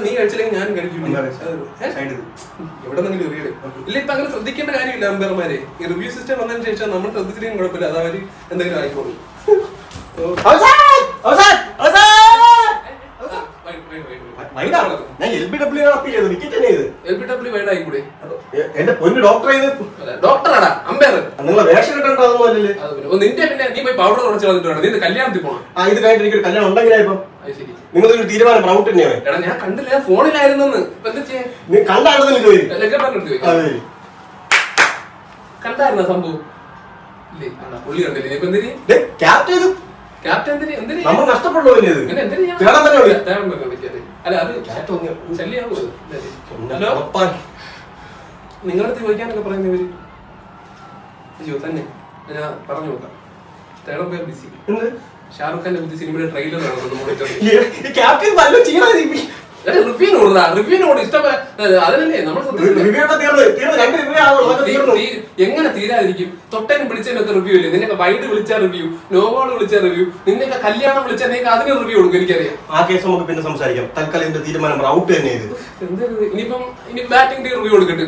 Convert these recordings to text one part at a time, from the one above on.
നീ കഴിച്ചില്ലെങ്കിൽ ഞാനും കഴിക്കും. എവിടെ നിന്നെങ്കിലും എറിയട് ഇല്ല. ഇപ്പൊ അങ്ങനെ ശ്രദ്ധിക്കേണ്ട കാര്യമില്ല. അമ്പയർമാരെ ഈ റിവ്യൂ സിസ്റ്റം വന്നതിന് ശേഷം നമ്മൾ ശ്രദ്ധിച്ചില്ലെങ്കിൽ കുഴപ്പമില്ല. അതവര് എന്തെങ്കിലും ആയിക്കോളും. എന്റെ പൊന്നു ഡോക്ടർ ഡോക്ടറാടാ അമ്പയർ. നിങ്ങളെ വേഷം കിട്ടണ്ടല്ലേ? നിന്റെ പിന്നെ നീ പോയി പൗഡർ കുറച്ച് കളഞ്ഞിട്ട് വേണം. നീ കല്യാണത്തിൽ പോകണം. ഇത് കഴിഞ്ഞിട്ട് എനിക്കൊരു കല്യാണം ഉണ്ടെങ്കിലായിപ്പം നിങ്ങളൊരു തീരുമാനം പ്രൗട്ട് തന്നെയാണ്. എടാ ഞാൻ കണ്ടില്ല, ഫോണിലായിരുന്നു. നീ കണ്ടായിരുന്നു കണ്ടായിരുന്ന സംഭവം ഇല്ലേ? പുള്ളി കണ്ടില്ലേ? ഇപ്പൊ എന്തിന് ക്യാപ്റ്റൻ നമ്മൾ നഷ്ടപ്പെടുന്നു. അല്ല അത് ശല്യാവോ? ഹലോ, നിങ്ങളടുത്ത് ചോദിക്കാനൊക്കെ പറയുന്നവര് അയ്യോ തന്നെ ഞാൻ പറഞ്ഞു നോക്കാം. തേടം പേർ ബിസി. ഷാറുഖ് ഖാന്റെ പുതിയ സിനിമയുടെ ട്രെയിലർ റിവ്യൂനോട് ഇഷ്ടപ്പെടാ. അതിനല്ലേ നമ്മൾ എങ്ങനെ തീരാതിരിക്കും? തൊട്ടേനും വിളിച്ചതിനൊക്കെ റിവ്യൂ ഇല്ലേ? നിന്നൊക്കെ വൈഡ് വിളിച്ച റിവ്യൂ, നോവോള് വിളിച്ച റിവ്യൂ, നിന്നൊക്കെ കല്യാണം വിളിച്ചാൽ നിങ്ങൾക്ക് അതിന് റിവ്യൂ കൊടുക്കും. എനിക്കറിയാം. ആ കേസ് നമുക്ക് പിന്നെ സംസാരിക്കാം. തൽക്കാലം ഇതിന്റെ തീരുമാനം ഔട്ട് തന്നെ. ഇനി ബാറ്റിംഗ് റിവ്യൂ കൊടുക്കട്ടെ.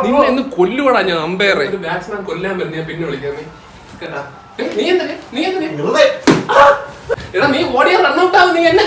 നിങ്ങൾ എന്ന് കൊല്ലുവാടാ ഞാൻ അമ്പയറെ. ഒരു ബാറ്റ്സ്മാൻ കൊല്ലാൻ വരുന്ന ഞാൻ പിന്നെ വിളിക്കാം. നീ എന്തിനാ എടാ നീ ഓടിയ റൺ ഔട്ട് ആവും. നീ എന്നെ